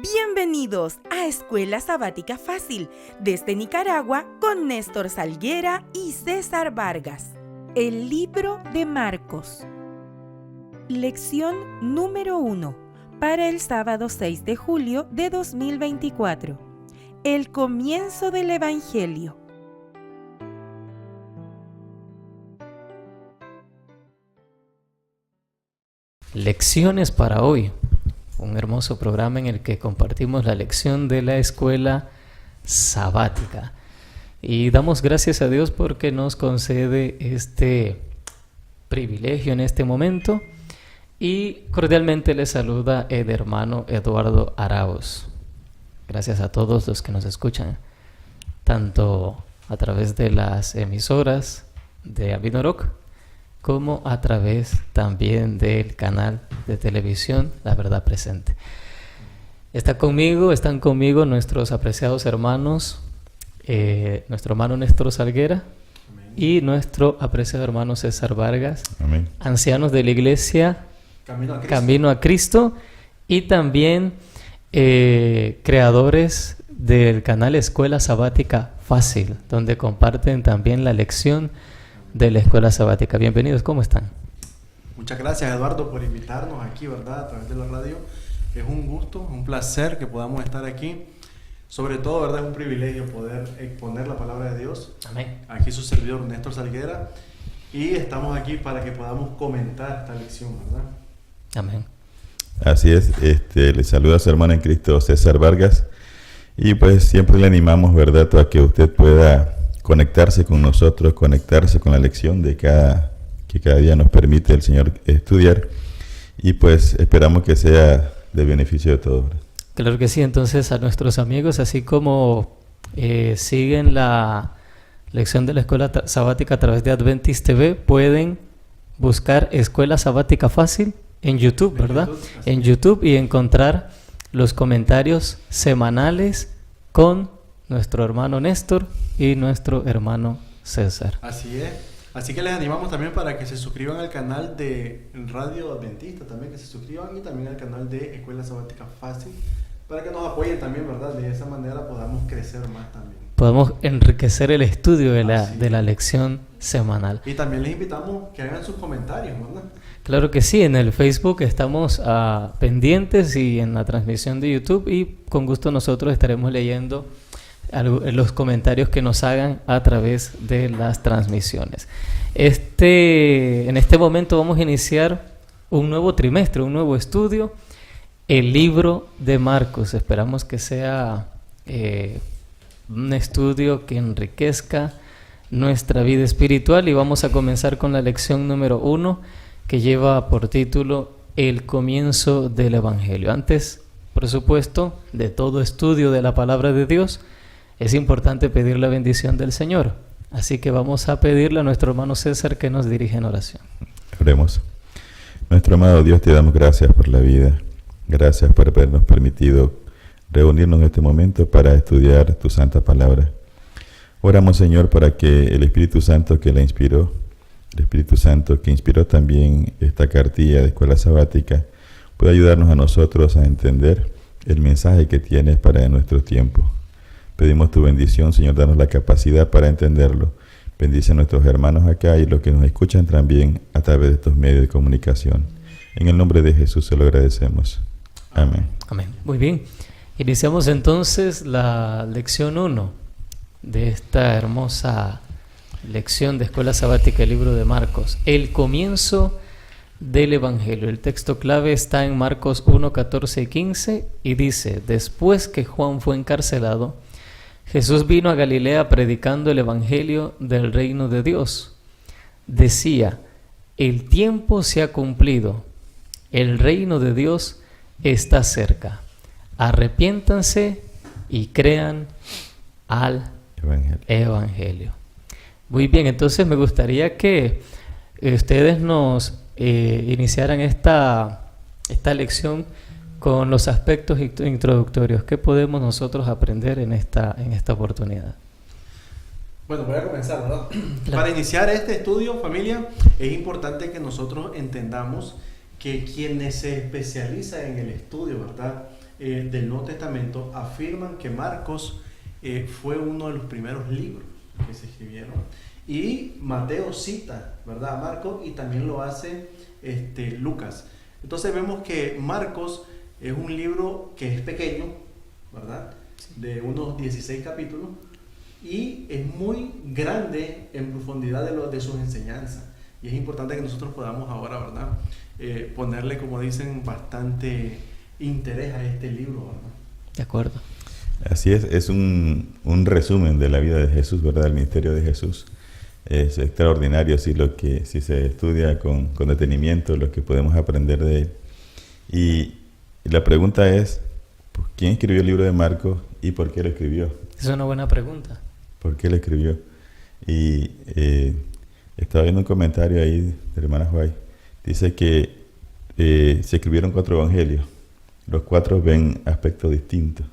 Bienvenidos a Escuela Sabática Fácil desde Nicaragua con Néstor Salguera y César Vargas. El libro de Marcos. Lección número 1 para el sábado 6 de julio de 2024. El comienzo del Evangelio. Lecciones para hoy. Un hermoso programa en el que compartimos la lección de la escuela sabática. Y damos gracias a Dios porque nos concede este privilegio en este momento. Y cordialmente les saluda el hermano Eduardo Arauz. Gracias a todos los que nos escuchan, tanto a través de las emisoras de Avinoroc, como a través también del canal de televisión La Verdad Presente. Están conmigo nuestros apreciados hermanos, nuestro hermano Néstor Salguera. Amén. Y nuestro apreciado hermano César Vargas. Amén. Ancianos de la iglesia Camino a Cristo, y también creadores del canal Escuela Sabática Fácil, donde comparten también la lección de la Escuela Sabática. Bienvenidos, ¿cómo están? Muchas gracias, Eduardo, por invitarnos aquí, ¿verdad? A través de la radio. Es un gusto, un placer que podamos estar aquí. Sobre todo, ¿verdad? Es un privilegio poder exponer la palabra de Dios. Amén. Aquí su servidor, Néstor Salguera. Y estamos aquí para que podamos comentar esta lección, ¿verdad? Amén. Así es, le saluda a su hermano en Cristo, César Vargas. Y pues siempre le animamos, ¿verdad?, a que usted pueda conectarse con nosotros, conectarse con la lección que cada día nos permite el Señor estudiar, y pues esperamos que sea de beneficio de todos. Claro que sí. Entonces, a nuestros amigos, así como siguen la lección de la Escuela Sabática a través de Adventist TV, pueden buscar Escuela Sabática Fácil en YouTube, ¿verdad? En YouTube, y encontrar los comentarios semanales con nuestro hermano Néstor y nuestro hermano César. Así es. Así que les animamos también para que se suscriban al canal de Radio Adventista, también que se suscriban, y también al canal de Escuela Sabática Fácil, para que nos apoyen también, ¿verdad? De esa manera podamos crecer más también. Podemos enriquecer el estudio de la lección semanal. Y también les invitamos que hagan sus comentarios, ¿verdad? Claro que sí, en el Facebook estamos pendientes, y en la transmisión de YouTube, y con gusto nosotros estaremos leyendo los comentarios que nos hagan a través de las transmisiones. En este momento vamos a iniciar un nuevo trimestre, un nuevo estudio, el libro de Marcos. Esperamos que sea un estudio que enriquezca nuestra vida espiritual, y vamos a comenzar con la lección número 1, que lleva por título El comienzo del Evangelio. Antes, por supuesto, de todo estudio de la palabra de Dios, es importante pedir la bendición del Señor. Así que vamos a pedirle a nuestro hermano César que nos dirija en oración. Oremos. Nuestro amado Dios, te damos gracias por la vida. Gracias por habernos permitido reunirnos en este momento para estudiar tu santa palabra. Oramos, Señor, para que el Espíritu Santo que la inspiró, el Espíritu Santo que inspiró también esta cartilla de Escuela Sabática, pueda ayudarnos a nosotros a entender el mensaje que tienes para nuestro tiempo. Pedimos tu bendición, Señor, danos la capacidad para entenderlo. Bendice a nuestros hermanos acá y los que nos escuchan también a través de estos medios de comunicación. En el nombre de Jesús se lo agradecemos. Amén. Amén. Muy bien. Iniciamos entonces la lección 1 de esta hermosa lección de Escuela Sabática, el libro de Marcos. El comienzo del Evangelio. El texto clave está en Marcos 1, 14 y 15, y dice: Después que Juan fue encarcelado, Jesús vino a Galilea predicando el Evangelio del reino de Dios. Decía: el tiempo se ha cumplido, el reino de Dios está cerca. Arrepiéntanse y crean al Evangelio. Muy bien, entonces me gustaría que ustedes nos iniciaran esta lección con los aspectos introductorios. ¿Qué podemos nosotros aprender en esta oportunidad? Bueno, voy a comenzar, ¿verdad? Claro. Para iniciar este estudio, familia, es importante que nosotros entendamos que quienes se especializan en el estudio, ¿verdad?, del Nuevo Testamento afirman que Marcos fue uno de los primeros libros que se escribieron. Y Mateo cita, ¿verdad?, a Marcos, y también lo hace Lucas. Entonces vemos que Marcos es un libro que es pequeño, ¿verdad?, de unos 16 capítulos, y es muy grande en profundidad de sus enseñanzas. Y es importante que nosotros podamos ahora, ¿verdad?, ponerle, como dicen, bastante interés a este libro, ¿verdad? De acuerdo. Así es un resumen de la vida de Jesús, ¿verdad?, el ministerio de Jesús. Es extraordinario si se estudia con detenimiento lo que podemos aprender de él. Y la pregunta es, ¿quién escribió el libro de Marcos y por qué lo escribió? Es una buena pregunta. ¿Por qué lo escribió? Y estaba viendo un comentario ahí de la hermana White. Dice que se escribieron 4 evangelios. Los 4 ven aspectos distintos.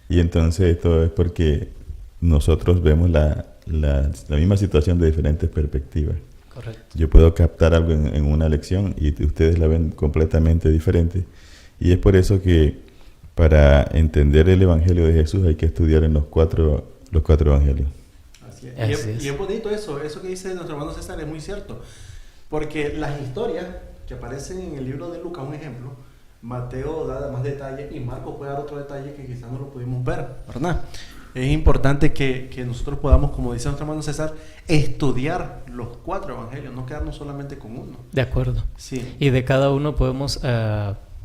Y entonces esto es porque nosotros vemos la misma situación de diferentes perspectivas. Correcto. Yo puedo captar algo en una lección y ustedes la ven completamente diferente. Y es por eso que para entender el Evangelio de Jesús hay que estudiar en los cuatro evangelios. Así es. Y es bonito eso que dice nuestro hermano César, es muy cierto. Porque las historias que aparecen en el libro de Lucas, un ejemplo, Mateo da más detalles y Marcos puede dar otro detalle que quizás no lo pudimos ver, ¿verdad? Es importante que nosotros podamos, como dice nuestro hermano César, estudiar los 4 evangelios, no quedarnos solamente con uno. De acuerdo. Sí. Y de cada uno podemos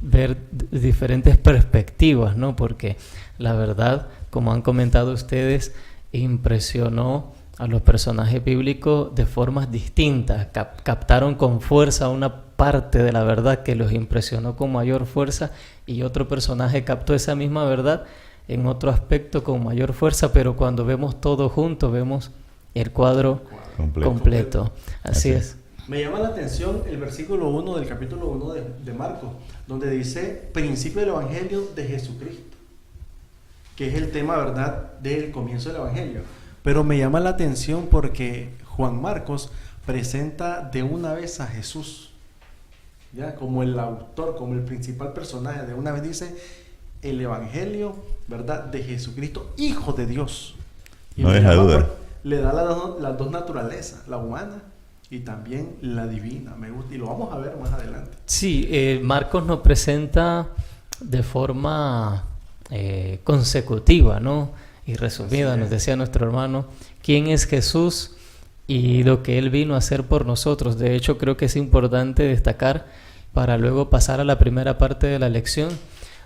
ver diferentes perspectivas, ¿no? Porque la verdad, como han comentado ustedes, impresionó a los personajes bíblicos de formas distintas. Captaron con fuerza una parte de la verdad que los impresionó con mayor fuerza, y otro personaje captó esa misma verdad en otro aspecto con mayor fuerza, pero cuando vemos todo junto, vemos el cuadro completo. Así es. Me llama la atención el versículo 1 del capítulo 1 de Marcos, donde dice principio del Evangelio de Jesucristo, que es el tema, ¿verdad?, del comienzo del Evangelio. Pero me llama la atención porque Juan Marcos presenta de una vez a Jesús, ya como el autor, como el principal personaje. De una vez dice el Evangelio, ¿verdad?, de Jesucristo, Hijo de Dios. Y no deja duda. Le da las dos naturalezas, la humana y también la divina. Me gusta, y lo vamos a ver más adelante. Sí, Marcos nos presenta de forma consecutiva, ¿no?, y resumida. Nos decía nuestro hermano quién es Jesús y lo que Él vino a hacer por nosotros. De hecho, creo que es importante destacar, para luego pasar a la primera parte de la lección,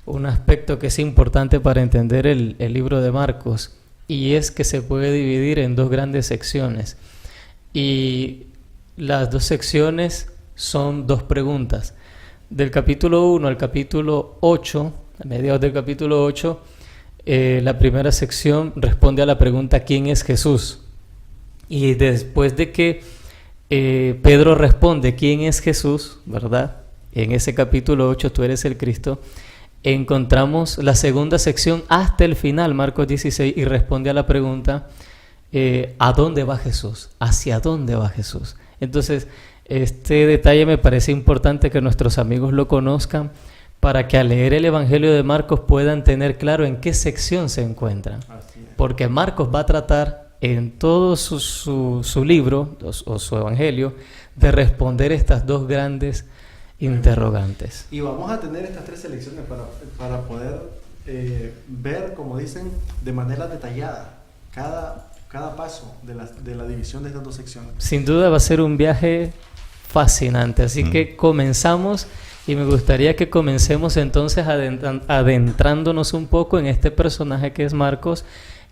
un aspecto que es importante para entender el libro de Marcos, y es que se puede dividir en 2 grandes secciones. Y las 2 secciones son 2 preguntas. Del capítulo 1 al capítulo 8, a mediados del capítulo 8, la primera sección responde a la pregunta ¿quién es Jesús? Y después de que Pedro responde ¿quién es Jesús?, ¿verdad?, en ese capítulo 8, tú eres el Cristo, encontramos la segunda sección hasta el final, Marcos 16, y responde a la pregunta ¿a dónde va Jesús? ¿Hacia dónde va Jesús? Entonces, este detalle me parece importante que nuestros amigos lo conozcan, para que al leer el Evangelio de Marcos puedan tener claro en qué sección se encuentran. Porque Marcos va a tratar en todo su libro o su Evangelio de responder estas 2 grandes interrogantes. Y vamos a tener estas 3 selecciones para poder ver, como dicen, de manera detallada cada paso de la división de estas 2 secciones. Sin duda va a ser un viaje fascinante, así que comenzamos. Y me gustaría que comencemos entonces adentrándonos un poco en este personaje que es Marcos,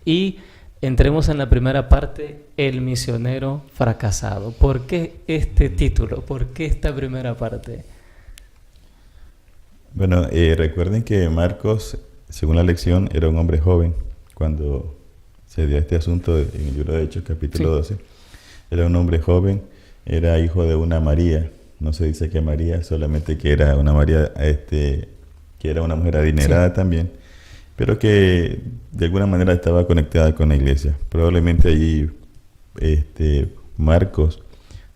y entremos en la primera parte, el misionero fracasado. ¿Por qué este título? ¿Por qué esta primera parte? Bueno, recuerden que Marcos, según la lección, era un hombre joven cuando se dio este asunto en el libro de Hechos, capítulo 12. Era un hombre joven, era hijo de una María. No se dice que María, solamente que era una María, que era una mujer adinerada también, pero que de alguna manera estaba conectada con la iglesia. Probablemente allí Marcos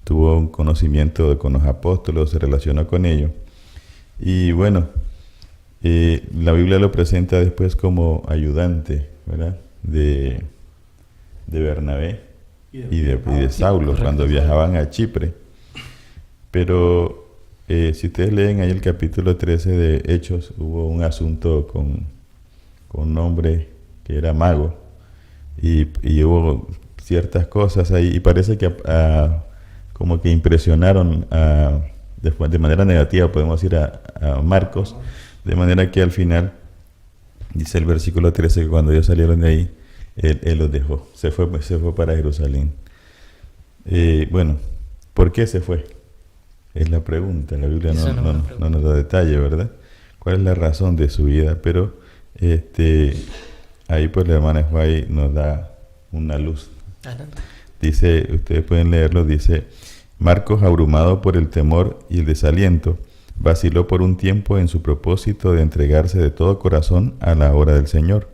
tuvo un conocimiento con los apóstoles, se relacionó con ellos, Y bueno, la Biblia lo presenta después como ayudante, ¿verdad? De Bernabé y de Saulo, cuando viajaban a Chipre. Pero si ustedes leen ahí el capítulo 13 de Hechos, hubo un asunto con un hombre que era mago y hubo ciertas cosas ahí y parece que como que impresionaron de manera negativa, podemos decir, a Marcos, de manera que al final dice el versículo 13 que cuando ellos salieron de ahí, él los dejó, se fue para Jerusalén. Bueno, ¿por qué se fue? Es la pregunta. La Biblia no nos da detalle, ¿verdad? ¿Cuál es la razón de su vida? Pero ahí pues la hermana Juay nos da una luz. Adelante. Dice, ustedes pueden leerlo, dice: Marcos, abrumado por el temor y el desaliento, vaciló por un tiempo en su propósito de entregarse de todo corazón a la obra del Señor.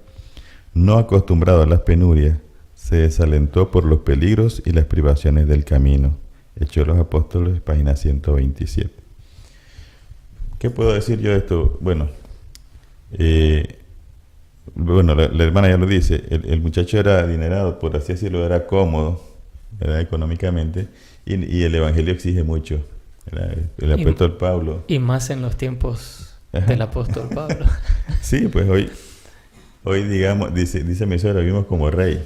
No acostumbrado a las penurias, se desalentó por los peligros y las privaciones del camino. Hechos de los Apóstoles, página 127. ¿Qué puedo decir yo de esto? Bueno, la hermana ya lo dice, el muchacho era adinerado, por así decirlo, era cómodo, ¿verdad? Económicamente, y el Evangelio exige mucho, ¿verdad? El apóstol Pablo. Y más en los tiempos del apóstol Pablo. Sí, pues hoy digamos, dice mi suegra, vivimos como rey,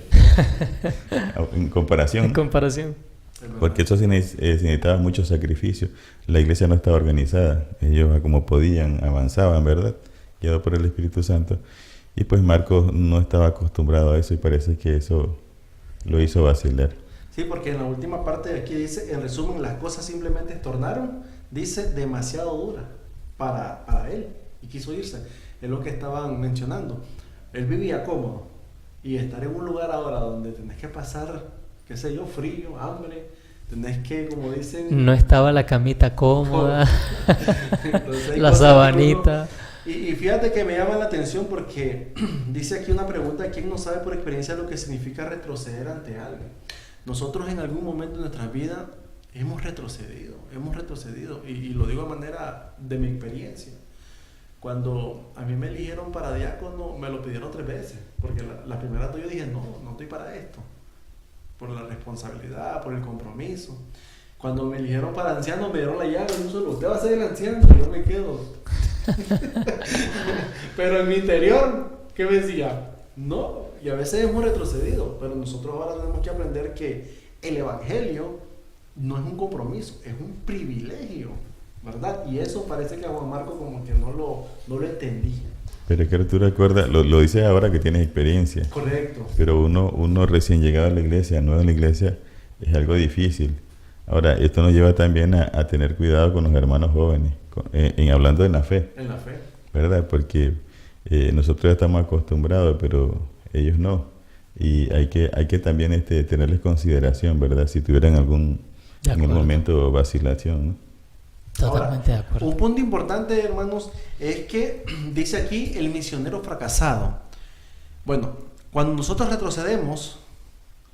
en comparación. En comparación. Porque eso sí necesitaba mucho sacrificio. La iglesia no estaba organizada. Ellos, como podían, avanzaban, ¿verdad? Guiados por el Espíritu Santo. Y pues Marcos no estaba acostumbrado a eso y parece que eso lo hizo vacilar. Sí, porque en la última parte de aquí dice, en resumen, las cosas simplemente tornaron, dice, demasiado duras para él. Y quiso irse. Es lo que estaban mencionando. Él vivía cómodo. Y estar en un lugar ahora donde tenés que pasar, qué sé yo, frío, hambre, tenés que, como dicen... No estaba la camita cómoda, Entonces, la sabanita. Y fíjate que me llama la atención porque dice aquí una pregunta: ¿quién no sabe por experiencia lo que significa retroceder ante algo? Nosotros en algún momento de nuestra vida hemos retrocedido, y lo digo de manera de mi experiencia. Cuando a mí me eligieron para diácono, me lo pidieron 3 veces, porque la primera vez yo dije, no estoy para esto, por la responsabilidad, por el compromiso. Cuando me eligieron para anciano, me dieron la llave, no solo, usted va a ser el anciano, yo me quedo. Pero en mi interior, ¿qué me decía? No, y a veces hemos retrocedido, pero nosotros ahora tenemos que aprender que el Evangelio no es un compromiso, es un privilegio, ¿verdad? Y eso parece que a Juan Marcos como que no lo entendía. Pero es que tú recuerdas, lo dices ahora que tienes experiencia. Correcto. Pero uno recién llegado a la iglesia, nuevo en la iglesia, es algo difícil. Ahora, esto nos lleva también a tener cuidado con los hermanos jóvenes, en hablando de la fe. En la fe. ¿Verdad? Porque nosotros ya estamos acostumbrados, pero ellos no. Y hay que también tenerles consideración, ¿verdad? Si tuvieran en el momento vacilación, ¿no? Totalmente Ahora, de acuerdo. Un punto importante, hermanos, es que dice aquí el misionero fracasado. Bueno, cuando nosotros retrocedemos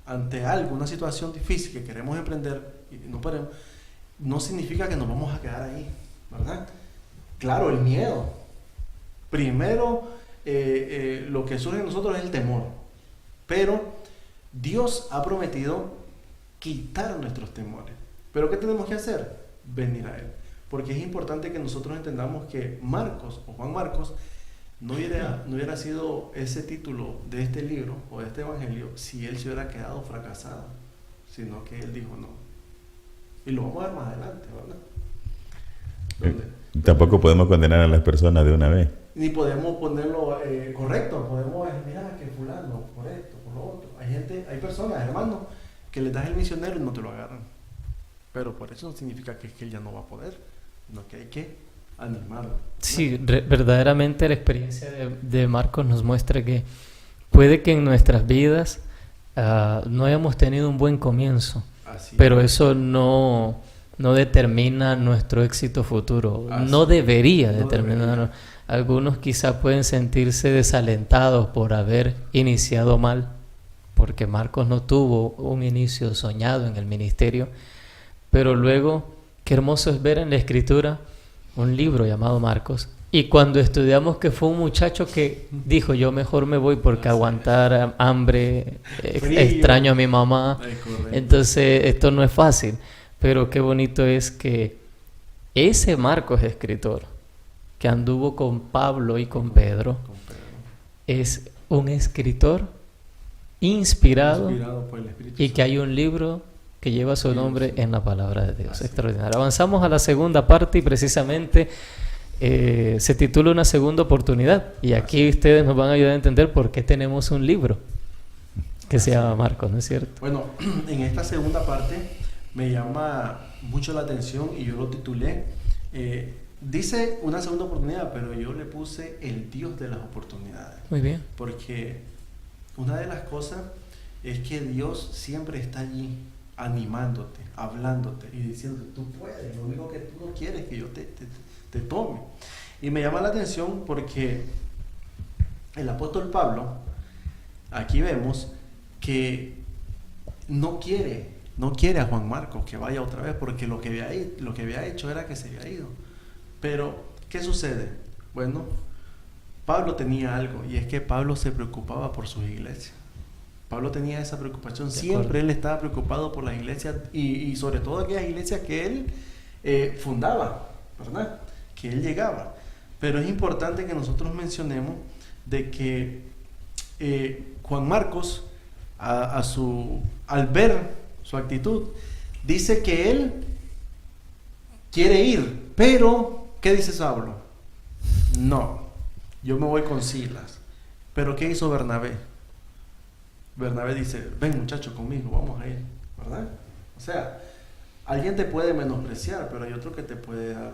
ante algo, una situación difícil que queremos emprender y no podemos, no significa que nos vamos a quedar ahí, ¿verdad? Claro, el miedo. Primero, lo que surge en nosotros es el temor. Pero Dios ha prometido quitar nuestros temores. ¿Pero qué tenemos que hacer? Venir a Él. Porque es importante que nosotros entendamos que Marcos o Juan Marcos no hubiera sido ese título de este libro o de este evangelio si él se hubiera quedado fracasado, sino que él dijo no. Y lo vamos a ver más adelante, ¿verdad? Tampoco podemos condenar a las personas de una vez. Ni podemos ponerlo correcto, podemos decir, mira que fulano, por esto, por lo otro. Hay personas, hermanos, que les das el misionero y no te lo agarran. Pero por eso no significa que él ya no va a poder, sino que hay que animarlo, ¿no? Sí, verdaderamente la experiencia de Marcos nos muestra que puede que en nuestras vidas no hayamos tenido un buen comienzo, pero eso no determina nuestro éxito futuro. No debería determinar. Algunos quizás pueden sentirse desalentados por haber iniciado mal, porque Marcos no tuvo un inicio soñado en el ministerio. Pero luego, qué hermoso es ver en la Escritura un libro llamado Marcos. Y cuando estudiamos que fue un muchacho que dijo, yo mejor me voy porque aguantar hambre, extraño a mi mamá. Entonces esto no es fácil. Pero qué bonito es que ese Marcos escritor, que anduvo con Pablo y con Pedro, es un escritor inspirado por el Espíritu y que hay un libro que lleva su nombre en la palabra de Dios. Extraordinario. Avanzamos a la segunda parte y precisamente se titula Una segunda oportunidad. Y aquí ustedes nos van a ayudar a entender por qué tenemos un libro que se llama Marcos, ¿no es cierto? Bueno, en esta segunda parte me llama mucho la atención y yo lo titulé, dice una segunda oportunidad, pero yo le puse el Dios de las oportunidades. Muy bien. Porque una de las cosas es que Dios siempre está allí animándote, hablándote y diciendo, tú puedes, lo único que tú no quieres es que yo te tome. Y me llama la atención porque el apóstol Pablo, aquí vemos que no quiere a Juan Marcos que vaya otra vez, porque lo que había hecho era que se había ido. Pero, ¿qué sucede? Bueno, Pablo tenía algo, y es que Pablo se preocupaba por sus iglesias. Pablo tenía esa preocupación, siempre él estaba preocupado por las iglesias y sobre todo aquellas iglesias que él fundaba, ¿verdad? Que él llegaba. Pero es importante que nosotros mencionemos de que Juan Marcos, al ver su actitud, dice que él quiere ir, pero ¿qué dice Saulo? No, yo me voy con Silas. Pero ¿qué hizo Bernabé? Bernabé dice, ven muchacho conmigo, vamos a ir, ¿verdad? O sea, alguien te puede menospreciar, pero hay otro que te puede dar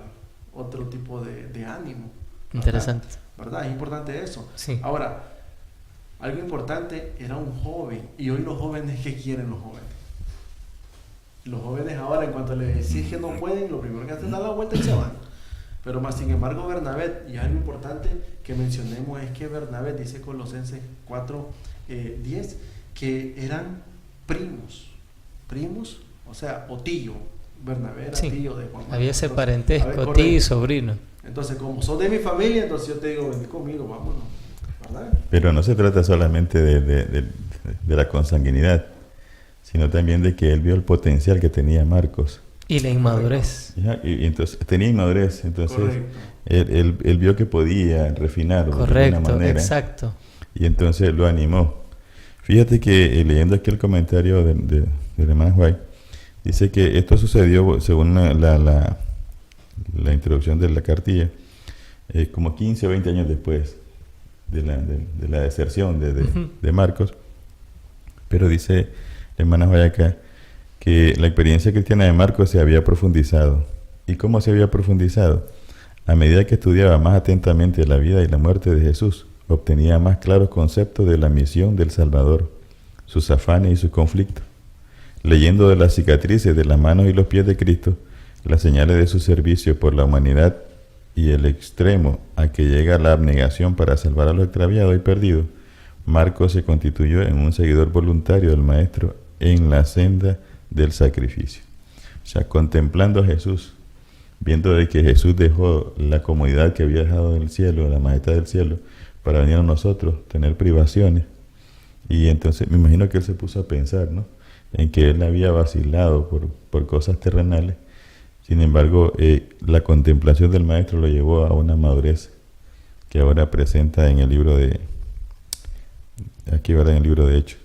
otro tipo de ánimo, ¿verdad? Interesante, ¿verdad? Es importante eso. Sí. Ahora, algo importante, era un joven, y hoy los jóvenes, ¿qué quieren los jóvenes? Los jóvenes ahora, en cuanto les decís que no pueden, lo primero que hacen es dar la vuelta y se van. Pero más sin embargo Bernabé, y algo importante que mencionemos es que Bernabé, dice Colosenses 4:10, que eran primos, o sea, o tío. Bernabé era tío de Juan Marcos. Había ese parentesco, tío y sobrino. Entonces, como sos de mi familia, entonces yo te digo, ven conmigo, vámonos, ¿verdad? Pero no se trata solamente de la consanguinidad, sino también de que él vio el potencial que tenía Marcos. Y la inmadurez. Y entonces tenía inmadurez, entonces él vio que podía refinarlo de alguna manera. Exacto. Y entonces lo animó. Fíjate que leyendo aquí el comentario de hermano White, dice que esto sucedió, según la introducción de la cartilla, como 15 o 20 años después de la deserción de Marcos. Pero dice la hermana White acá que la experiencia cristiana de Marcos se había profundizado. ¿Y cómo se había profundizado? A medida que estudiaba más atentamente la vida y la muerte de Jesús, obtenía más claros conceptos de la misión del Salvador, sus afanes y sus conflictos. Leyendo de las cicatrices de las manos y los pies de Cristo, las señales de su servicio por la humanidad y el extremo a que llega la abnegación para salvar a los extraviados y perdidos, Marcos se constituyó en un seguidor voluntario del Maestro en la senda del sacrificio. O sea, contemplando a Jesús, viendo de que Jesús dejó la comodidad que había dejado del cielo, la majestad del cielo, para venir a nosotros, tener privaciones. Y entonces me imagino que él se puso a pensar, ¿no?, en que él había vacilado por cosas terrenales. Sin embargo, la contemplación del Maestro lo llevó a una madurez que ahora presenta en el libro de Hechos.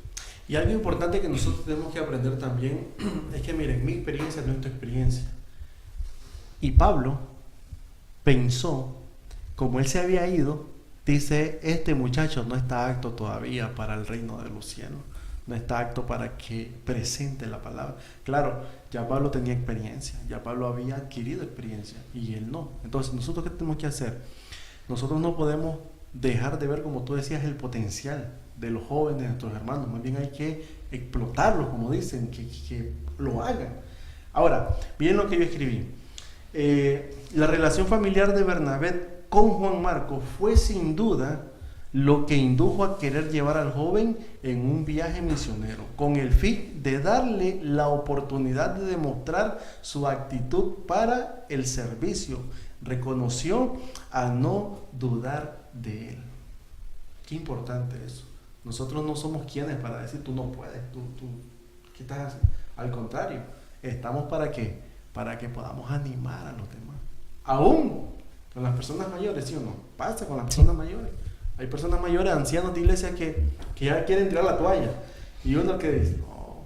Y algo importante que nosotros tenemos que aprender también es que, miren, mi experiencia no es tu experiencia. Y Pablo pensó, como él se había ido, dice, este muchacho no está apto todavía para el reino de los cielos, no está apto para que presente la palabra. Claro, ya Pablo tenía experiencia, ya Pablo había adquirido experiencia y él no. Entonces, ¿nosotros qué tenemos que hacer? Nosotros no podemos dejar de ver, como tú decías, el potencial de los jóvenes, de nuestros hermanos. Más bien hay que explotarlos, como dicen, que lo hagan. Ahora, miren lo que yo escribí. La relación familiar de Bernabé con Juan Marcos fue sin duda lo que indujo a querer llevar al joven en un viaje misionero, con el fin de darle la oportunidad de demostrar su actitud para el servicio reconoció a no dudar de él. Qué importante eso. Nosotros no somos quienes para decir tú no puedes, tú ¿qué estás haciendo? Al contrario, estamos para qué? Para que podamos animar a los demás. Aún con las personas mayores, ¿sí o no? Pasa con las personas mayores. Hay personas mayores, ancianos de iglesia que ya quieren tirar la toalla. Y uno que dice, no.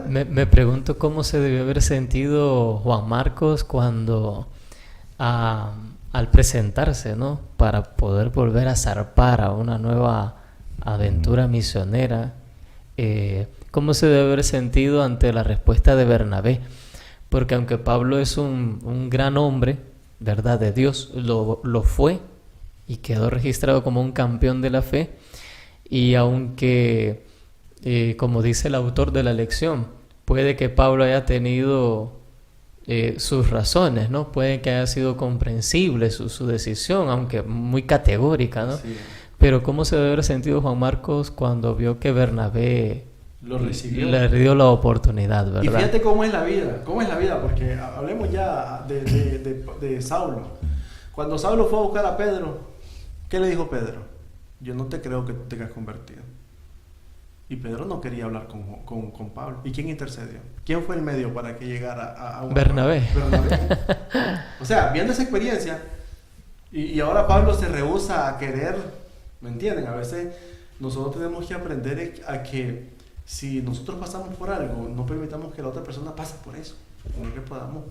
Me pregunto cómo se debió haber sentido Juan Marcos cuando al presentarse, ¿no? Para poder volver a zarpar a una nueva aventura misionera. ¿Cómo se debe haber sentido ante la respuesta de Bernabé? Porque aunque Pablo es un gran hombre, ¿verdad?, de Dios, lo fue y quedó registrado como un campeón de la fe, y aunque, como dice el autor de la lección, puede que Pablo haya tenido sus razones, ¿no? Puede que haya sido comprensible su decisión, aunque muy categórica, ¿no? Sí. Pero ¿cómo se debe haber sentido Juan Marcos cuando vio que Bernabé lo recibió, le dio la oportunidad, ¿verdad? Y fíjate cómo es la vida, porque hablemos ya de Saulo. Cuando Saulo fue a buscar a Pedro, ¿qué le dijo Pedro? Yo no te creo que tú te hayas convertido. Y Pedro no quería hablar con Pablo. ¿Y quién intercedió? ¿Quién fue el medio para que llegara a un Bernabé. O sea, viendo esa experiencia, y ahora Pablo se rehúsa a querer, ¿me entienden? A veces nosotros tenemos que aprender a que si nosotros pasamos por algo, no permitamos que la otra persona pase por eso, sino que podamos,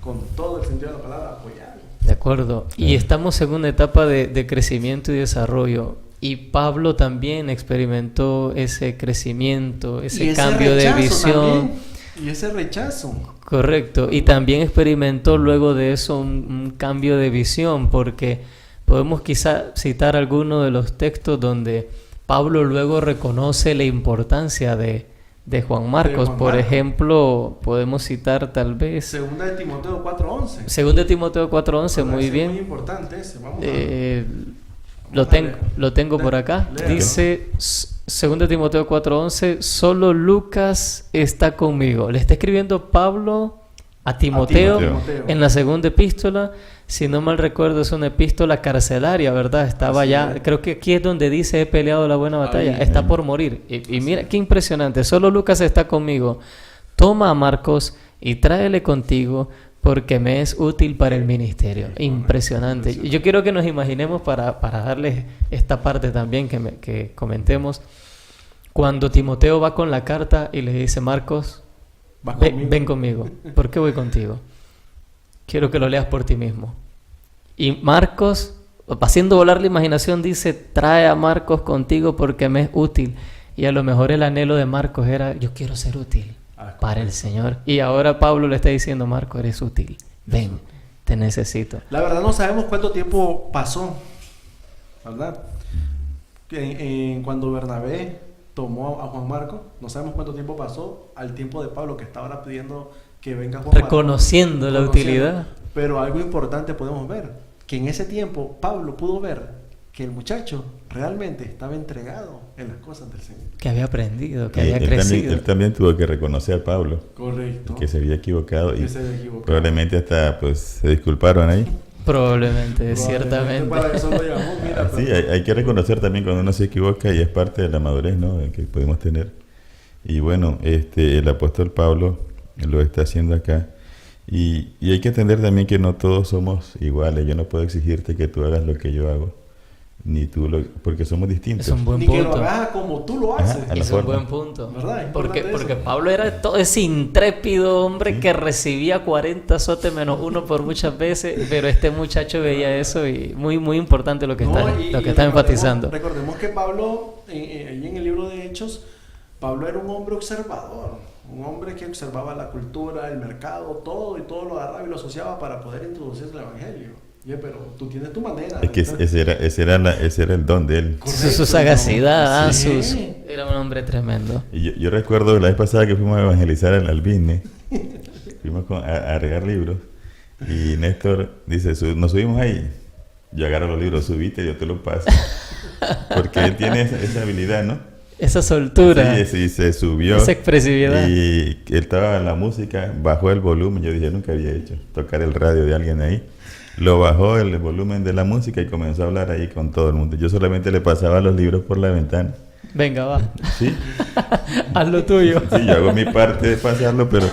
con todo el sentido de la palabra, apoyarlo. De acuerdo. Y estamos en una etapa de crecimiento y desarrollo. Y Pablo también experimentó ese crecimiento, ese cambio de visión. También, y ese rechazo. Correcto. Y también experimentó luego de eso un cambio de visión, porque podemos quizá citar algunos de los textos donde Pablo luego reconoce la importancia de Juan Marcos. Por ejemplo, podemos citar tal vez... Segunda de Timoteo 4:11. Segunda de Timoteo 4:11, muy bien. Es muy importante ese. Lo tengo por acá. Léalo. Dice, segunda de Timoteo 4:11, solo Lucas está conmigo. Le está escribiendo Pablo a Timoteo en la segunda epístola. Si no mal recuerdo, es una epístola carcelaria, ¿verdad? Estaba ya, creo que aquí es donde dice, he peleado la buena batalla, está por morir. Y mira, qué impresionante, solo Lucas está conmigo. Toma a Marcos y tráele contigo, porque me es útil para el ministerio. Impresionante. Yo quiero que nos imaginemos, para darles esta parte también, que comentemos, cuando Timoteo va con la carta y le dice, Marcos, ven conmigo. ¿Por qué voy contigo? Quiero que lo leas por ti mismo. Y Marcos, haciendo volar la imaginación, dice, trae a Marcos contigo porque me es útil. Y a lo mejor el anhelo de Marcos era, yo quiero ser útil para el Señor. Y ahora Pablo le está diciendo, Marcos, eres útil. Ven, te necesito. La verdad no sabemos cuánto tiempo pasó, ¿verdad? Cuando Bernabé tomó a Juan Marcos, no sabemos cuánto tiempo pasó al tiempo de Pablo, que está ahora pidiendo que venga Juan Marcos. Reconociendo la utilidad. Pero algo importante podemos ver, que en ese tiempo Pablo pudo ver que el muchacho realmente estaba entregado en las cosas del Señor. Que había aprendido, que había crecido. Él también tuvo que reconocer a Pablo. Correcto. Que se había equivocado. Probablemente hasta pues se disculparon ahí. Probablemente, ciertamente. Para eso lo llamó, mira, sí, hay que reconocer también cuando uno se equivoca, y es parte de la madurez, ¿no?, que podemos tener. Y bueno, el apóstol Pablo lo está haciendo acá. Y hay que entender también que no todos somos iguales. Yo no puedo exigirte que tú hagas lo que yo hago, ni tú porque somos distintos. Es un buen punto. Ni que lo hagas como tú lo haces. Es un buen punto. ¿Verdad? Porque Pablo era todo ese intrépido hombre que recibía 40 azotes menos uno por muchas veces, pero este muchacho veía eso, y muy muy importante lo que está enfatizando. Recordemos que Pablo, ahí en el libro de Hechos, Pablo era un hombre observador. Un hombre que observaba la cultura, el mercado, todo lo agarraba y lo asociaba para poder introducir el evangelio. Oye, pero tú tienes tu manera. Es que ese era el don de él. Correcto, su sagacidad, sí. Era un hombre tremendo. Y yo recuerdo la vez pasada que fuimos a evangelizar al Albine, fuimos a regar libros, y Néstor dice, nos subimos ahí. Yo agarro los libros, subite, yo te los paso. Porque él tiene esa habilidad, ¿no? esa soltura. Sí, sí, se subió. Esa expresividad. Y él estaba en la música, bajó el volumen. Yo dije, nunca había hecho tocar el radio de alguien ahí. Lo bajó el volumen de la música y comenzó a hablar ahí con todo el mundo. Yo solamente le pasaba los libros por la ventana. Venga, va. Sí. Haz lo tuyo. Sí, yo hago mi parte de pasarlo, pero...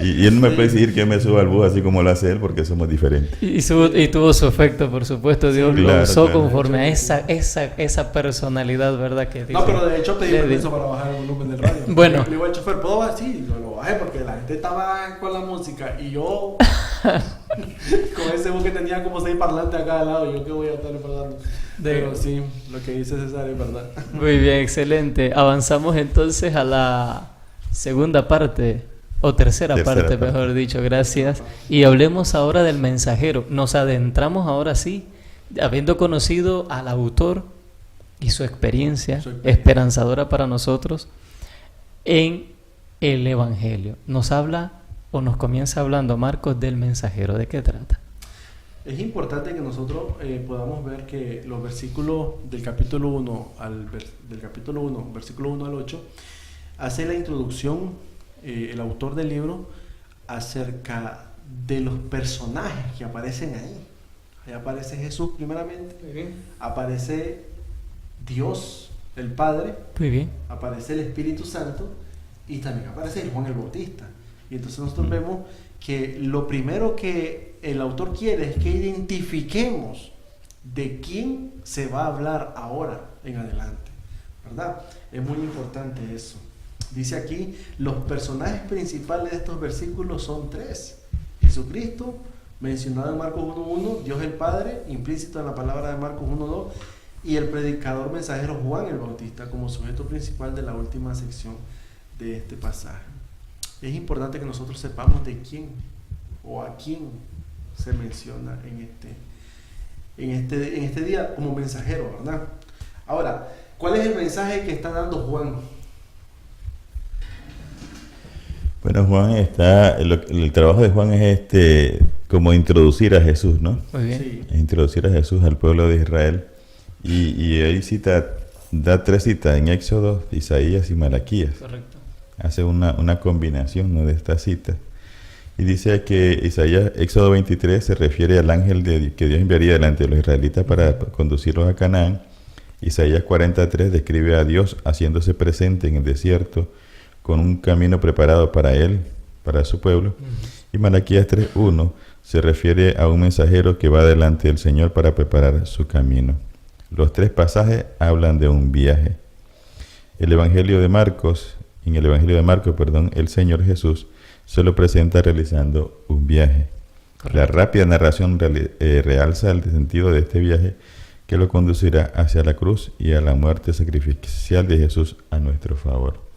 Y él no me puede exigir que me suba al bus así como lo hace él, porque somos diferentes. Y tuvo su efecto, por supuesto. Dios Sí, lo claro, usó claro. conforme a esa personalidad, ¿verdad? Que No, pero de hecho pedí le- permiso para bajar el volumen del radio. Bueno. Le digo al chofer, ¿puedo bajar? Sí, yo lo bajé porque la gente estaba con la música y yo con ese bus que tenía como 6 parlantes acá al lado, yo qué voy a estar parlando. Pero sí, lo que dice César es verdad. Muy bien, excelente. Avanzamos entonces a la segunda parte, o tercera parte, mejor dicho, gracias. Y hablemos ahora del mensajero. Nos adentramos ahora sí, habiendo conocido al autor y su experiencia esperanzadora para nosotros en el Evangelio. Nos habla o nos comienza hablando Marcos del mensajero. ¿De qué trata? Es importante que nosotros podamos ver que los versículos del capítulo 1 versículo 1 al 8, hace la introducción el autor del libro acerca de los personajes que aparecen ahí. Ahí aparece Jesús primeramente, aparece Dios, el Padre, Muy bien. aparece el Espíritu Santo y también aparece Juan el Bautista. Y entonces nosotros vemos que lo primero que el autor quiere es que identifiquemos de quién se va a hablar ahora en adelante, ¿verdad? Es muy importante eso. Dice aquí, los personajes principales de estos versículos son 3. Jesucristo, mencionado en Marcos 1.1, Dios el Padre, implícito en la palabra de Marcos 1.2, y el predicador mensajero Juan el Bautista como sujeto principal de la última sección de este pasaje. Es importante que nosotros sepamos de quién o a quién se menciona en este día como mensajero, ¿verdad? Ahora, ¿cuál es el mensaje que está dando Juan? Bueno, Juan el trabajo de Juan es como introducir a Jesús, ¿no? Muy bien. Sí. Introducir a Jesús al pueblo de Israel. Y ahí da 3 citas en Éxodo, Isaías y Malaquías. Correcto. Hace una combinación, ¿no?, de estas citas. Y dice que Éxodo 23 se refiere al ángel que Dios enviaría delante de los israelitas para conducirlos a Canaán. Isaías 43 describe a Dios haciéndose presente en el desierto con un camino preparado para él, para su pueblo. Y Malaquías 3.1 se refiere a un mensajero que va delante del Señor para preparar su camino. Los 3 pasajes hablan de un viaje. En el Evangelio de Marcos, el Señor Jesús se lo presenta realizando un viaje. Correcto. La rápida narración realza el sentido de este viaje que lo conducirá hacia la cruz y a la muerte sacrificial de Jesús a nuestro favor.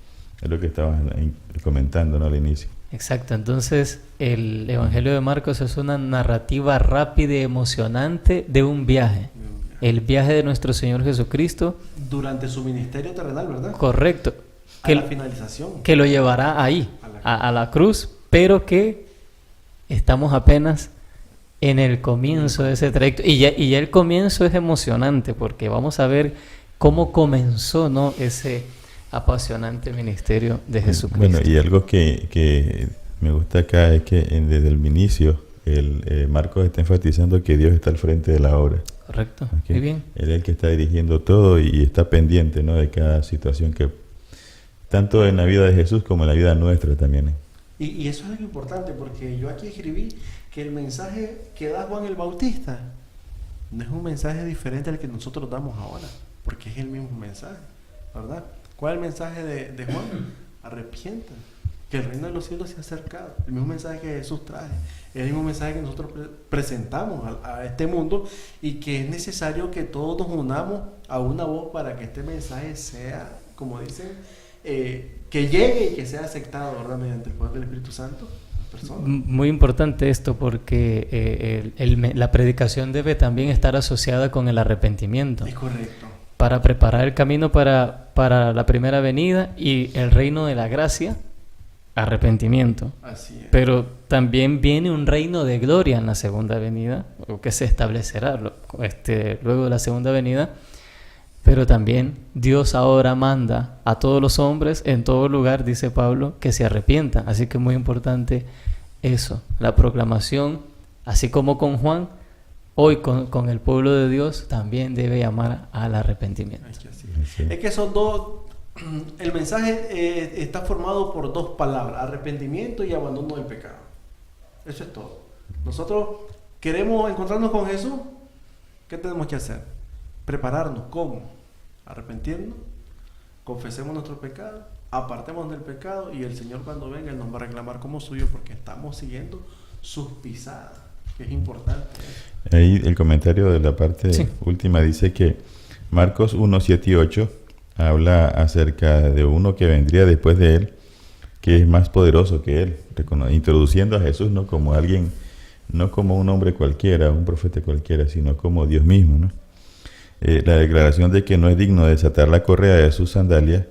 Es lo que estabas comentando, ¿no?, al inicio. Exacto. Entonces, el Evangelio de Marcos es una narrativa rápida y emocionante de un viaje. El viaje de nuestro Señor Jesucristo. Durante su ministerio terrenal, ¿verdad? Correcto. A la finalización. Que lo llevará ahí, a la cruz, pero que estamos apenas en el comienzo de ese trayecto. Y ya el comienzo es emocionante, porque vamos a ver cómo comenzó, ¿no?, ese apasionante ministerio de Jesucristo. Bueno, y algo que me gusta acá es que desde el inicio Marcos está enfatizando que Dios está al frente de la obra. Correcto. ¿Okay? Muy bien. Él es el que está dirigiendo todo y está pendiente, ¿no?, de cada situación que tanto en la vida de Jesús como en la vida nuestra también. Y eso es algo importante, porque yo aquí escribí que el mensaje que da Juan el Bautista no es un mensaje diferente al que nosotros damos ahora, porque es el mismo mensaje, ¿verdad? ¿Cuál es el mensaje de Juan? Arrepientan, que el reino de los cielos se ha acercado. El mismo mensaje que Jesús trae, el mismo mensaje que nosotros presentamos a este mundo, y que es necesario que todos nos unamos a una voz para que este mensaje sea, como dicen, que llegue y que sea aceptado, ¿verdad?, mediante el poder del Espíritu Santo. Muy importante esto, porque la predicación debe también estar asociada con el arrepentimiento. Es correcto. Para preparar el camino para la primera venida y el reino de la gracia, arrepentimiento. Así es. Pero también viene un reino de gloria en la segunda venida, o que se establecerá luego de la segunda venida, Pero también Dios ahora manda a todos los hombres en todo lugar, dice Pablo, que se arrepientan. Así que es muy importante eso, la proclamación, así como con Juan, hoy con el pueblo de Dios también debe llamar al arrepentimiento. Es que son dos, el mensaje está formado por dos palabras, arrepentimiento y abandono del pecado. Eso es todo. Nosotros queremos encontrarnos con Jesús, ¿qué tenemos que hacer? Prepararnos. ¿Cómo? Arrepentirnos, confesemos nuestro pecado, apartemos del pecado, y el Señor cuando venga Él nos va a reclamar como suyo, porque estamos siguiendo sus pisadas, que es importante. Ahí el comentario de la parte última dice que Marcos 1, 7 y 8 habla acerca de uno que vendría después de Él, que es más poderoso que Él, introduciendo a Jesús no como alguien, no como un hombre cualquiera, un profeta cualquiera, sino como Dios mismo, ¿no? La declaración de que no es digno de desatar la correa de sus sandalias,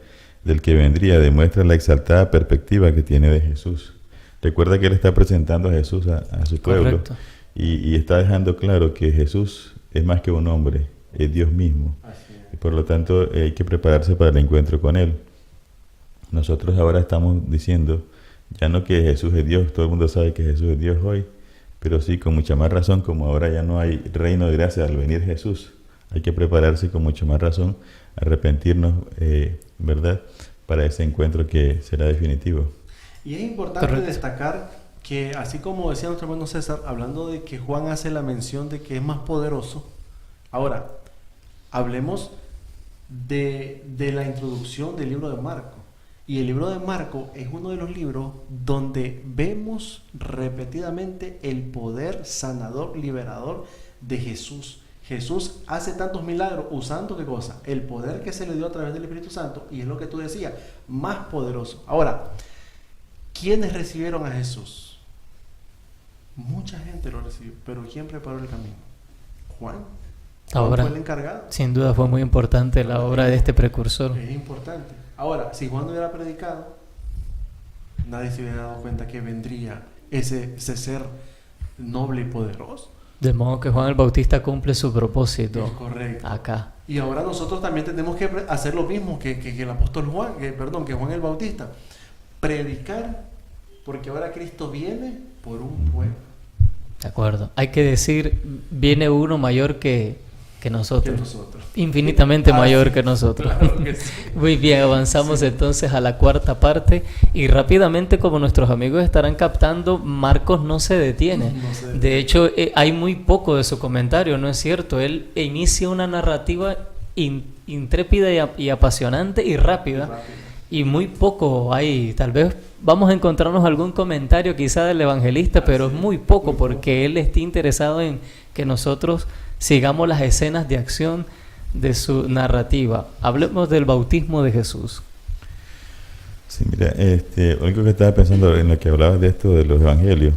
del que vendría, demuestra la exaltada perspectiva que tiene de Jesús. Recuerda que Él está presentando a Jesús a su pueblo, y está dejando claro que Jesús es más que un hombre, es Dios mismo. Y por lo tanto hay que prepararse para el encuentro con Él. Nosotros ahora estamos diciendo, ya no que Jesús es Dios, todo el mundo sabe que Jesús es Dios hoy, pero sí con mucha más razón, como ahora ya no hay reino de gracia al venir Jesús. Hay que prepararse con mucha más razón, arrepentirnos, ¿verdad?, para ese encuentro que será definitivo. Y es importante destacar que, así como decía nuestro hermano César, hablando de que Juan hace la mención de que es más poderoso, ahora, hablemos de la introducción del libro de Marcos. Y el libro de Marcos es uno de los libros donde vemos repetidamente el poder sanador, liberador de Jesús. Jesús hace tantos milagros usando ¿qué cosa? El poder que se le dio a través del Espíritu Santo, y es lo que tú decías, más poderoso. Ahora, ¿quiénes recibieron a Jesús? Mucha gente lo recibió, pero ¿quién preparó el camino? Juan. Ahora, fue el encargado. Sin duda fue muy importante la obra de este precursor. Es importante. Ahora, si Juan no hubiera predicado, nadie se hubiera dado cuenta que vendría ese ser noble y poderoso. De modo que Juan el Bautista cumple su propósito. Es correcto. Acá. Y ahora nosotros también tenemos que hacer lo mismo que el apóstol Juan, que Juan el Bautista. Predicar, porque ahora Cristo viene por un pueblo. De acuerdo. Hay que decir, viene uno mayor que nosotros. Infinitamente mayor que nosotros. Claro que sí. Muy bien, avanzamos entonces a la cuarta parte, y rápidamente, como nuestros amigos estarán captando, Marcos no se detiene. De hecho, hay muy poco de su comentario, ¿no es cierto? Él inicia una narrativa intrépida y apasionante y rápida, y muy poco hay. Tal vez vamos a encontrarnos algún comentario quizá del evangelista, pero es muy poco, porque él está interesado en que nosotros sigamos las escenas de acción de su narrativa. Hablemos del bautismo de Jesús. Sí, mira, lo único que estaba pensando en lo que hablabas de esto de los evangelios,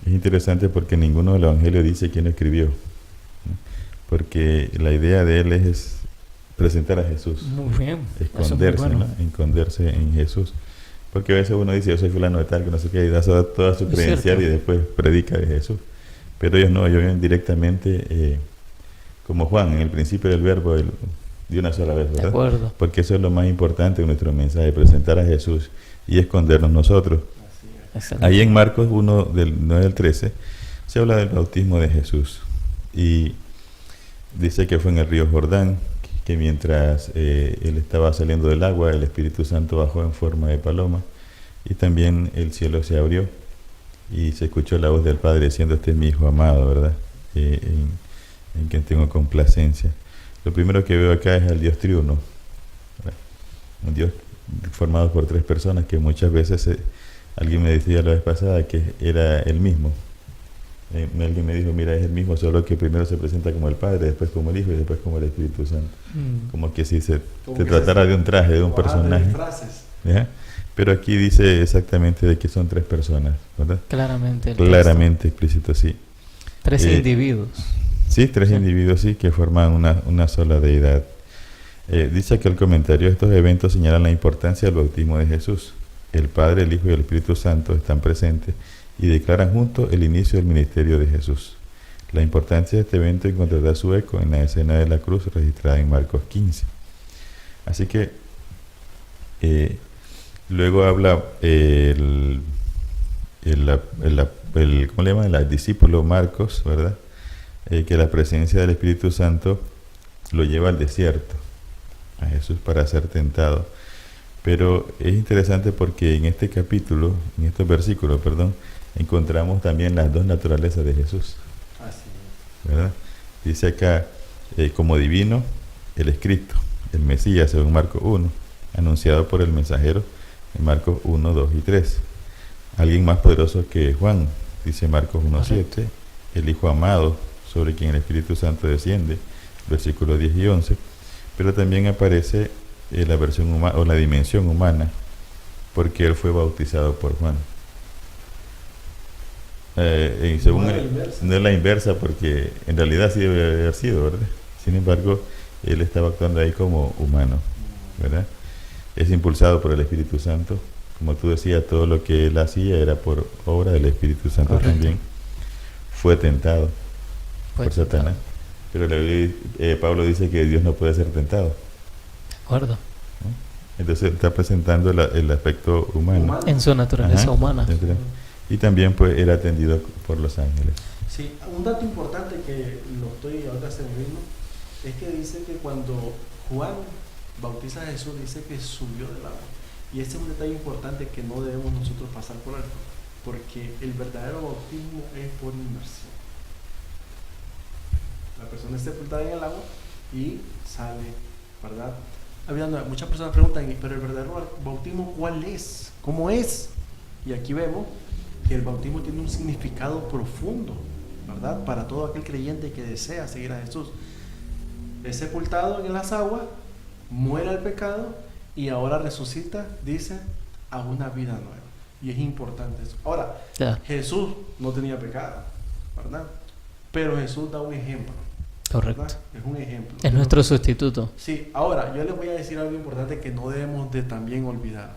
es interesante porque ninguno de los evangelios dice quién lo escribió, ¿no? Porque la idea de él es presentar a Jesús. Muy bien. Esconderse, ¿no? Esconderse en Jesús. Porque a veces uno dice, yo soy fulano de tal, que no sé qué, y da toda su credencial y después predica de Jesús. Pero ellos no, ellos vienen directamente, como Juan, en el principio del verbo, de una sola vez, ¿verdad? De acuerdo. Porque eso es lo más importante de nuestro mensaje, presentar a Jesús y escondernos nosotros. Ahí en Marcos 1, del 9 al 13, se habla del bautismo de Jesús. Y dice que fue en el río Jordán, que mientras él estaba saliendo del agua, el Espíritu Santo bajó en forma de paloma, y también el cielo se abrió, y se escuchó la voz del Padre diciendo, este es mi Hijo amado, ¿verdad? En quien tengo complacencia. Lo primero que veo acá es al Dios triuno, ¿verdad? Un Dios formado por tres personas, que muchas veces alguien me decía la vez pasada que era el mismo. Alguien me dijo, mira, es el mismo, solo que primero se presenta como el Padre, después como el Hijo y después como el Espíritu Santo. Como que si se tratara de un traje, de un personaje. ¿Ya? Pero aquí dice exactamente de que son tres personas, ¿verdad? Claramente explícito, sí. Tres individuos. Sí, tres individuos, sí, que forman una sola deidad. Dice que el comentario de estos eventos señalan la importancia del bautismo de Jesús. El Padre, el Hijo y el Espíritu Santo están presentes y declaran juntos el inicio del ministerio de Jesús. La importancia de este evento encontrará su eco en la escena de la cruz registrada en Marcos 15. Así que luego habla ¿cómo le llaman? El discípulo Marcos, ¿verdad? Que la presencia del Espíritu Santo lo lleva al desierto a Jesús para ser tentado. Pero es interesante porque en este capítulo, en estos versículos, encontramos también las dos naturalezas de Jesús. Así es. ¿Verdad? Dice acá, como divino, Él es Cristo, el Mesías, según Marcos 1, anunciado por el mensajero en Marcos 1, 2 y 3. Alguien más poderoso que Juan, dice Marcos 1, 7, el Hijo amado, sobre quien el Espíritu Santo desciende, versículos 10 y 11. Pero también aparece la versión humana o la dimensión humana, porque Él fue bautizado por Juan. Según no es la inversa, porque en realidad sí debe haber sido, ¿verdad? Sin embargo, Él estaba actuando ahí como humano, ¿verdad? Es impulsado por el Espíritu Santo. Como tú decías, todo lo que Él hacía era por obra del Espíritu Santo. Correcto. También fue tentado por Satanás. Pero Pablo dice que Dios no puede ser tentado. De acuerdo. ¿No? Entonces está presentando el aspecto humano. En su naturaleza humana. Y también pues era atendido por los ángeles. Sí, un dato importante que lo estoy ahora mismo es que dice que cuando Juan bautiza a Jesús, dice que subió del agua. Y ese es un detalle importante que no debemos nosotros pasar por alto, porque el verdadero bautismo es por inmersión. La persona es sepultada en el agua y sale, ¿verdad? Muchas personas preguntan, pero el verdadero bautismo, ¿cuál es? ¿Cómo es? Y aquí vemos que el bautismo tiene un significado profundo, ¿verdad? Para todo aquel creyente que desea seguir a Jesús. Es sepultado en las aguas, muere al pecado y ahora resucita, dice, a una vida nueva. Y es importante eso. Ahora, Jesús no tenía pecado, ¿verdad? Pero Jesús da un ejemplo. Correcto. ¿Verdad? Es un ejemplo. Es nuestro sustituto. Sí, ahora yo les voy a decir algo importante que no debemos de también olvidar.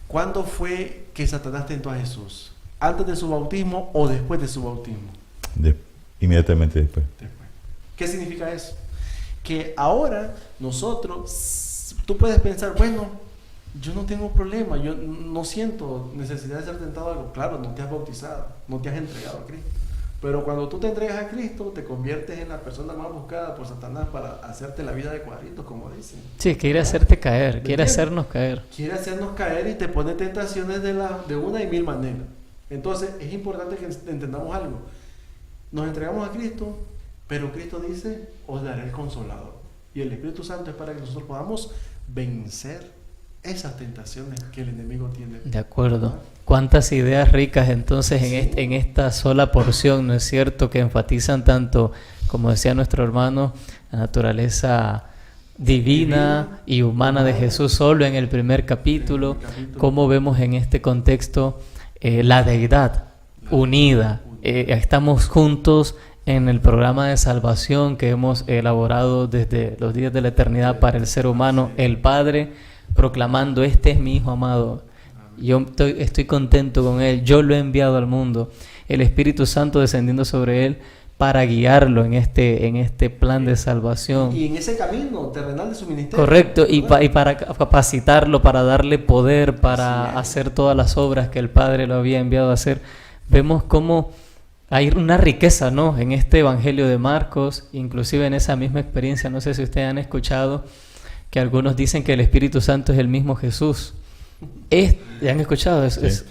¿Cuándo fue que Satanás tentó a Jesús? ¿Antes de su bautismo o después de su bautismo? Inmediatamente después. ¿Qué significa eso? Que ahora nosotros, tú puedes pensar, bueno, yo no tengo problema, yo no siento necesidad de ser tentado a algo. Claro, no te has bautizado, no te has entregado a Cristo. Pero cuando tú te entregas a Cristo, te conviertes en la persona más buscada por Satanás para hacerte la vida de cuadritos, como dicen. Sí, quiere hacerte caer, quiere hacernos caer. Quiere hacernos caer y te pone tentaciones de una y mil maneras. Entonces, es importante que entendamos algo. Nos entregamos a Cristo, pero Cristo dice, os daré el Consolador. Y el Espíritu Santo es para que nosotros podamos vencer esas tentaciones que el enemigo tiene. De acuerdo. Cuántas ideas ricas entonces en esta sola porción, ¿no es cierto? Que enfatizan tanto, como decía nuestro hermano, la naturaleza divina y humana de Jesús solo en el primer capítulo. Cómo vemos en este contexto la deidad unida. Estamos juntos en el programa de salvación que hemos elaborado desde los días de la eternidad para el ser humano. El Padre proclamando, este es mi Hijo amado. Yo estoy contento con Él, yo lo he enviado al mundo. El Espíritu Santo descendiendo sobre Él para guiarlo en este plan de salvación. Y en ese camino terrenal de su ministerio. Correcto, y para capacitarlo, para darle poder, para hacer todas las obras que el Padre lo había enviado a hacer. Vemos cómo hay una riqueza, ¿no?, en este Evangelio de Marcos, inclusive en esa misma experiencia. No sé si ustedes han escuchado que algunos dicen que el Espíritu Santo es el mismo Jesús. ¿Ya han escuchado? Es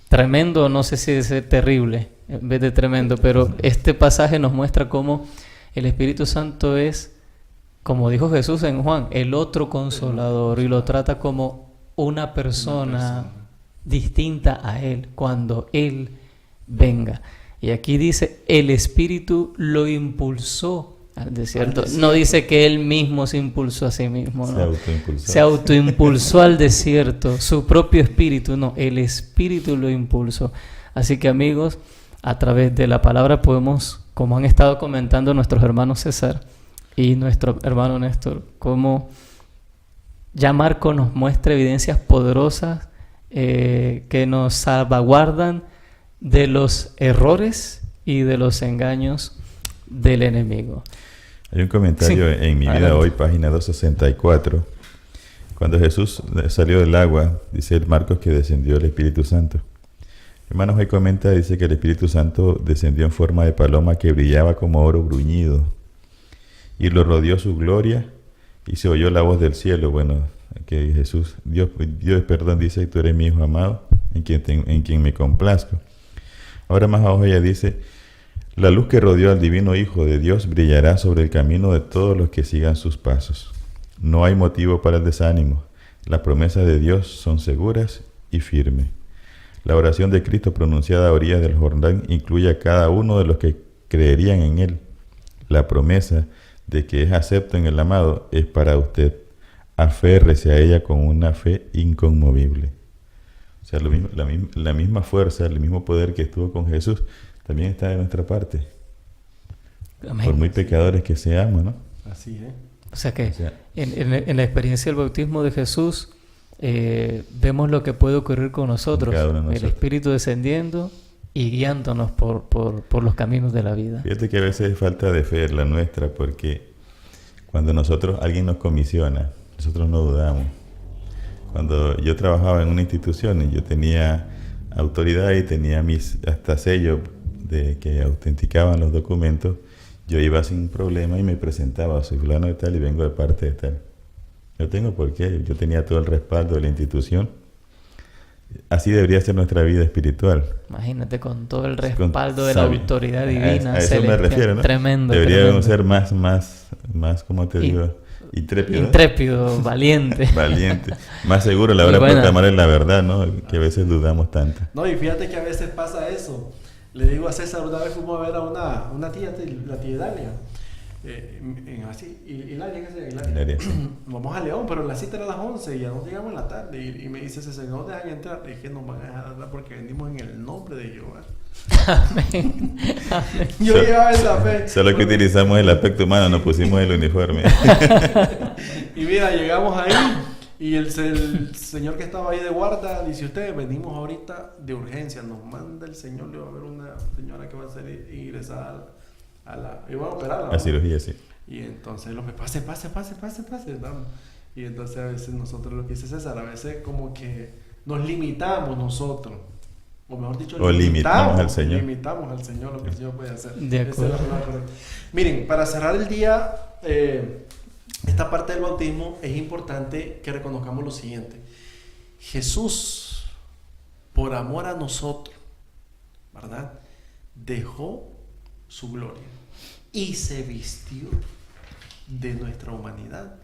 tremendo, no sé si es terrible en vez de tremendo, pero este pasaje nos muestra cómo el Espíritu Santo es, como dijo Jesús en Juan, el otro Consolador, y lo trata como una persona distinta a Él cuando Él venga. Y aquí dice, el Espíritu lo impulsó al desierto. No dice que Él mismo se impulsó a sí mismo, ¿no? Se autoimpulsó al desierto, su propio espíritu, no, el Espíritu lo impulsó. Así que, amigos, a través de la palabra podemos, como han estado comentando nuestros hermanos César y nuestro hermano Néstor, como ya Marco nos muestra evidencias poderosas que nos salvaguardan de los errores y de los engaños del enemigo. Hay un comentario en Mi Vida Hoy, página 264. Cuando Jesús salió del agua, dice el Marcos que descendió el Espíritu Santo. Hermanos, ahí comenta, dice que el Espíritu Santo descendió en forma de paloma que brillaba como oro bruñido. Y lo rodeó su gloria y se oyó la voz del cielo. Bueno, que Jesús, Dios, dice, tú eres mi Hijo amado, en quien me complazco. Ahora más abajo ella dice, la luz que rodeó al divino Hijo de Dios brillará sobre el camino de todos los que sigan sus pasos. No hay motivo para el desánimo. Las promesas de Dios son seguras y firmes. La oración de Cristo pronunciada a orillas del Jordán incluye a cada uno de los que creerían en Él. La promesa de que es acepto en el amado es para usted. Aférrese a ella con una fe inconmovible. O sea, la misma fuerza, el mismo poder que estuvo con Jesús, también está de nuestra parte. Amén. Por muy pecadores que seamos, ¿no? Así es. O sea que en la experiencia del bautismo de Jesús, vemos lo que puede ocurrir con nosotros. El Espíritu descendiendo y guiándonos por los caminos de la vida. Fíjate que a veces es falta de fe la nuestra, porque cuando alguien nos comisiona, nosotros no dudamos. Cuando yo trabajaba en una institución y yo tenía autoridad y tenía mis hasta sellos de que autenticaban los documentos, yo iba sin problema y me presentaba, soy fulano de tal y vengo de parte de tal. No tengo por qué, yo tenía todo el respaldo de la institución. Así debería ser nuestra vida espiritual. Imagínate, con todo el respaldo de la autoridad divina. A eso me refiero, ¿no? Tremendo. Deberíamos ser más, ¿cómo te digo? Intrépido, valiente. Valiente. Más seguro a la hora de proclamar la verdad, ¿no? Que a veces dudamos tanto. No, y fíjate que a veces pasa eso. Le digo a César, una vez fuimos a ver a una tía, la tía Dalia. Hilaria. Vamos a León, pero la cita era a las 11 y ya nos llegamos en la tarde. Y me dice César, no nos dejan entrar. Le dije, nos van a dejar entrar porque venimos en el nombre de Jehová. Amén. Yo llevaba esa fe. Solo que utilizamos el aspecto humano, nos pusimos el uniforme. Y mira, llegamos ahí y el señor que estaba ahí de guarda dice, ustedes venimos ahorita de urgencia, nos manda el señor, le va a haber una señora que va a ser ingresada y va a operarla. La cirugía, sí. Y entonces pase. ¿no? Y entonces a veces nosotros, lo que dice César, a veces como que nos limitamos nosotros. O mejor dicho, limitamos al Señor. Limitamos al Señor lo que el Señor puede hacer. De acuerdo. Miren, para cerrar el día, esta parte del bautismo, es importante que reconozcamos lo siguiente. Jesús, por amor a nosotros, ¿verdad? Dejó su gloria y se vistió de nuestra humanidad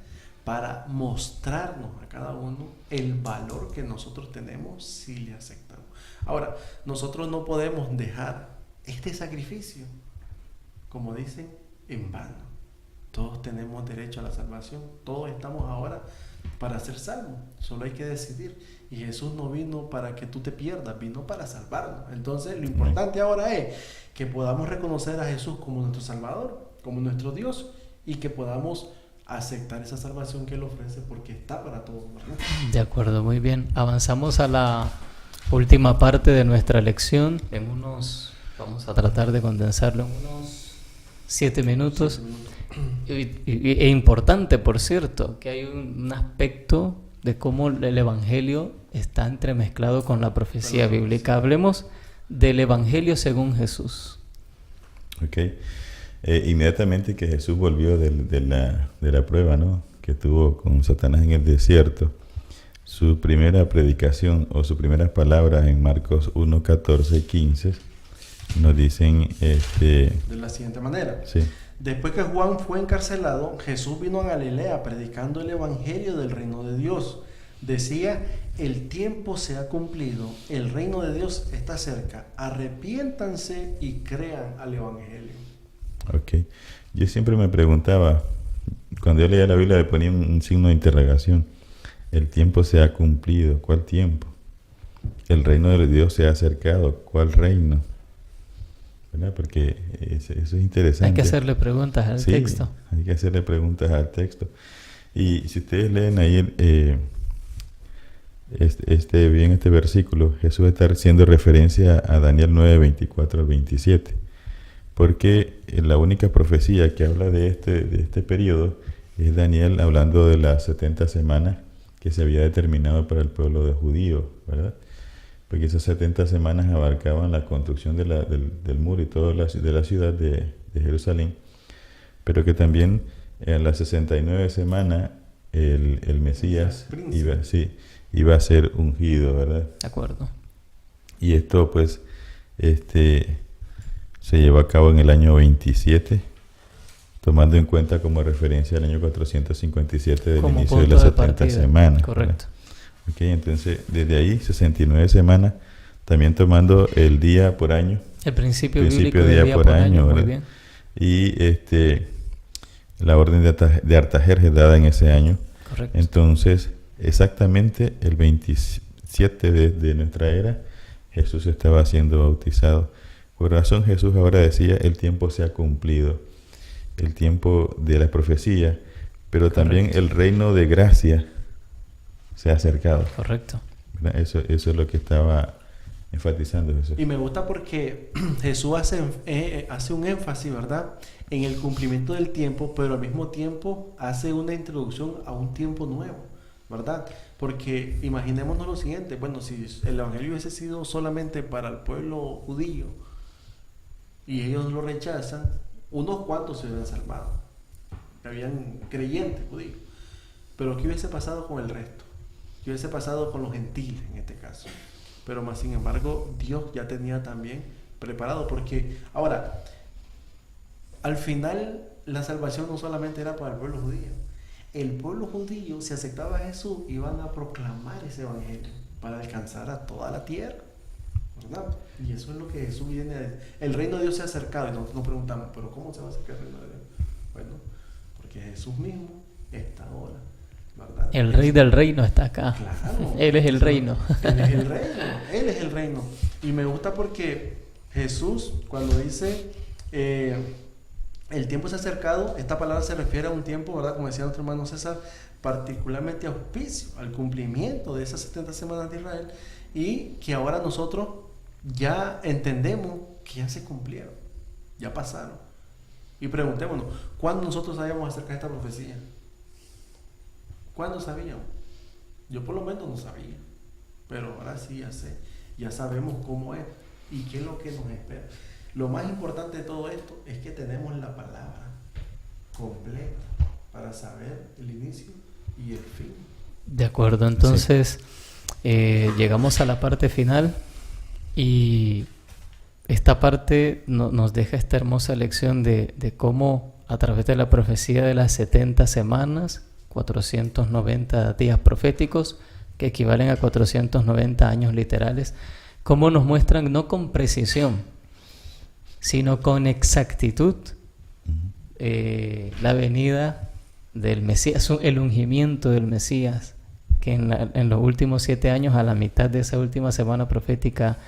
para mostrarnos a cada uno el valor que nosotros tenemos si le aceptamos. Ahora, nosotros no podemos dejar este sacrificio, como dicen, en vano. Todos tenemos derecho a la salvación, todos estamos ahora para ser salvos, solo hay que decidir. Y Jesús no vino para que tú te pierdas, vino para salvarnos. Entonces, lo importante ahora es que podamos reconocer a Jesús como nuestro Salvador, como nuestro Dios, y que podamos aceptar esa salvación que Él ofrece, porque está para todos, ¿verdad? De acuerdo, muy bien. Avanzamos a la última parte de nuestra lección. Vamos a tratar de condensarlo en unos 7 minutos. E importante, por cierto, que hay un aspecto de cómo el Evangelio está entremezclado con la profecía bíblica. Hablemos del Evangelio según Jesús. Ok. Inmediatamente que Jesús volvió de la prueba, ¿no?, que tuvo con Satanás en el desierto, su primera predicación o sus primeras palabras en Marcos 1, 14 y 15 nos dicen de la siguiente manera. Sí. Después que Juan fue encarcelado, Jesús vino a Galilea predicando el evangelio del reino de Dios. Decía, el tiempo se ha cumplido, el reino de Dios está cerca, arrepiéntanse y crean al evangelio. Ok. Yo siempre me preguntaba, cuando yo leía la Biblia le ponía un signo de interrogación. El tiempo se ha cumplido, ¿cuál tiempo? El reino de Dios se ha acercado, ¿cuál reino? ¿Verdad? Porque eso es interesante. Hay que hacerle preguntas al texto. Hay que hacerle preguntas al texto. Y si ustedes leen ahí este versículo, Jesús está haciendo referencia a Daniel 9, 24 al 27. porque la única profecía que habla de este periodo es Daniel hablando de las 70 semanas que se había determinado para el pueblo de judío, ¿verdad? Porque esas 70 semanas abarcaban la construcción del muro y toda de la ciudad de Jerusalén, pero que también en las 69 semanas el Mesías iba a ser ungido, ¿verdad? De acuerdo. Y esto pues se llevó a cabo en el año 27, tomando en cuenta como referencia el año 457 del Como inicio de punto las de 70 partida. semanas. Correcto. ¿Verdad? Ok, entonces desde ahí 69 semanas, también tomando el día por año. El principio bíblico del día por año, muy ¿verdad? bien. Y la orden de Artajerjes dada en ese año. Correcto. Entonces, exactamente el 27 de nuestra era, Jesús estaba siendo bautizado. Por razón Jesús ahora decía, el tiempo se ha cumplido, el tiempo de la profecía, pero Correcto. también el reino de gracia se ha acercado. Correcto. ¿Verdad? Eso es lo que estaba enfatizando Jesús. Y me gusta porque Jesús hace un énfasis, ¿verdad?, en el cumplimiento del tiempo, pero al mismo tiempo hace una introducción a un tiempo nuevo, ¿verdad? Porque imaginémonos lo siguiente, bueno, si el evangelio hubiese sido solamente para el pueblo judío y ellos lo rechazan, unos cuantos se hubieran salvado, habían creyentes judíos, pero ¿qué hubiese pasado con el resto? ¿Qué hubiese pasado con los gentiles en este caso? Pero más sin embargo, Dios ya tenía también preparado, porque ahora, al final, la salvación no solamente era para el pueblo judío. El pueblo judío, si aceptaba a Jesús, iban a proclamar ese evangelio para alcanzar a toda la tierra, ¿verdad? Y eso es lo que Jesús viene a decir. El reino de Dios se ha acercado y nosotros nos preguntamos, ¿pero cómo se va a acercar el reino de Dios? Bueno, porque Jesús mismo está ahora, ¿verdad? El rey del reino está acá. Claro. Él es el reino. Él es el reino. Él es el reino. Y me gusta porque Jesús, cuando dice el tiempo se ha acercado, esta palabra se refiere a un tiempo, ¿verdad? Como decía nuestro hermano César, particularmente auspicio al cumplimiento de esas 70 semanas de Israel, y que ahora nosotros ya entendemos que ya se cumplieron, ya pasaron. Y preguntémonos, ¿cuándo nosotros sabíamos acerca de esta profecía? ¿Cuándo sabíamos? Yo por lo menos no sabía, pero ahora sí ya sé, ya sabemos cómo es y qué es lo que nos espera. Lo más importante de todo esto es que tenemos la palabra completa para saber el inicio y el fin. De acuerdo, entonces llegamos a la parte final y esta parte nos deja esta hermosa lección de cómo a través de la profecía de las 70 semanas, 490 días proféticos, que equivalen a 490 años literales, cómo nos muestran no con precisión, sino con exactitud la venida del Mesías, el ungimiento del Mesías, que en los últimos 7 años, a la mitad de esa última semana profética,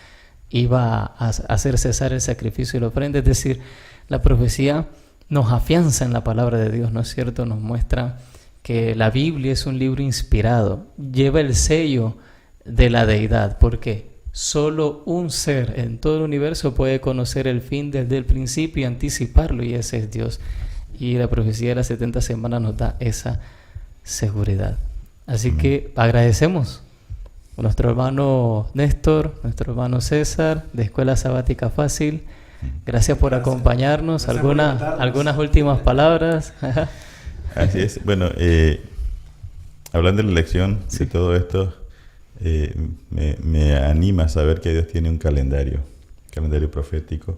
iba a hacer cesar el sacrificio y la ofrenda. Es decir, la profecía nos afianza en la palabra de Dios, ¿no es cierto? Nos muestra que la Biblia es un libro inspirado, lleva el sello de la deidad. ¿Por qué? Solo un ser en todo el universo puede conocer el fin desde el principio y anticiparlo, y ese es Dios. Y la profecía de las 70 semanas nos da esa seguridad. Así que agradecemos a nuestro hermano Néstor, nuestro hermano César, de Escuela Sabática Fácil. Gracias por acompañarnos. Gracias por invitarnos. Algunas últimas palabras. Así es. Bueno, hablando de la lección de todo esto, me anima a saber que Dios tiene un calendario profético,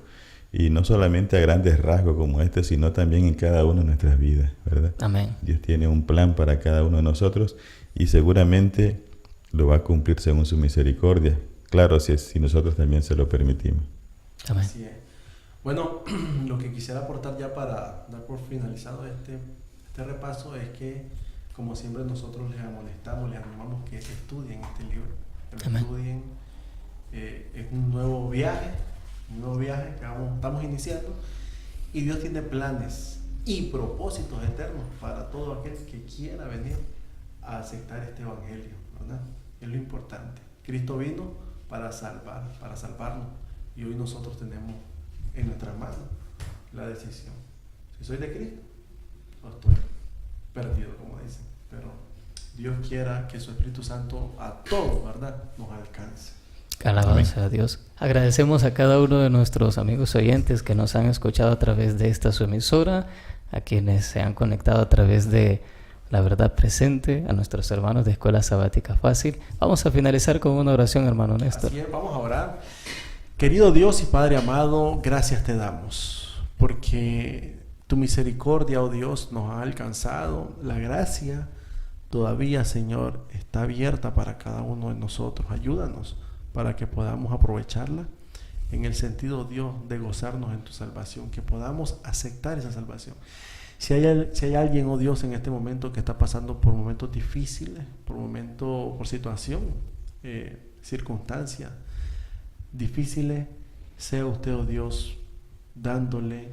y no solamente a grandes rasgos como este, sino también en cada una de nuestras vidas, ¿verdad? Amén. Dios tiene un plan para cada uno de nosotros y seguramente lo va a cumplir según su misericordia. Claro, si nosotros también se lo permitimos. Amén. Así es. Bueno, lo que quisiera aportar ya para dar por finalizado este repaso es que, como siempre, nosotros les amonestamos, les animamos que estudien este libro, que lo Amén. estudien. Es un nuevo viaje que estamos iniciando, y Dios tiene planes y propósitos eternos para todo aquel que quiera venir a aceptar este evangelio, ¿verdad? Es lo importante. Cristo vino para salvarnos, y hoy nosotros tenemos en nuestras manos la decisión. Si soy de Cristo, no estoy perdido, como dicen. Pero Dios quiera que su Espíritu Santo a todos, ¿verdad?, nos alcance. Alabanza a Dios. Agradecemos a cada uno de nuestros amigos oyentes que nos han escuchado a través de esta su emisora, a quienes se han conectado a través de La Verdad Presente, a nuestros hermanos de Escuela Sabática Fácil. Vamos a finalizar con una oración, hermano Néstor. Así es, vamos a orar. Querido Dios y Padre amado, gracias te damos, porque tu misericordia, oh Dios, nos ha alcanzado. La gracia todavía, Señor, está abierta para cada uno de nosotros. Ayúdanos para que podamos aprovecharla en el sentido, Dios, de gozarnos en tu salvación, que podamos aceptar esa salvación. Si hay alguien, oh Dios, en este momento que está pasando por momentos difíciles, por situación, circunstancias difíciles, sea usted, oh Dios, dándole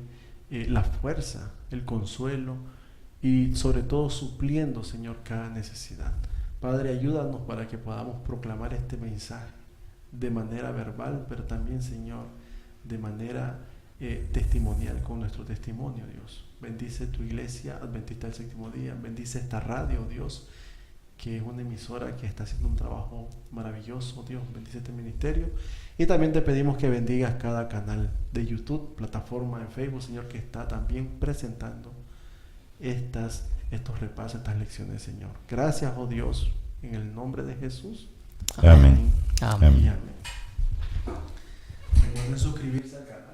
la fuerza, el consuelo y sobre todo supliendo, Señor, cada necesidad. Padre, ayúdanos para que podamos proclamar este mensaje de manera verbal, pero también, Señor, de manera testimonial, con nuestro testimonio, Dios. Bendice tu iglesia adventista del séptimo día, bendice esta radio, Dios, que es una emisora que está haciendo un trabajo maravilloso, Dios. Bendice este ministerio y también te pedimos que bendigas cada canal de YouTube, plataforma en Facebook, Señor, que está también presentando estos repasos, estas lecciones, Señor. Gracias, oh Dios, en el nombre de Jesús. Amén. Amén. Y amén. Recuerden suscribirse al canal.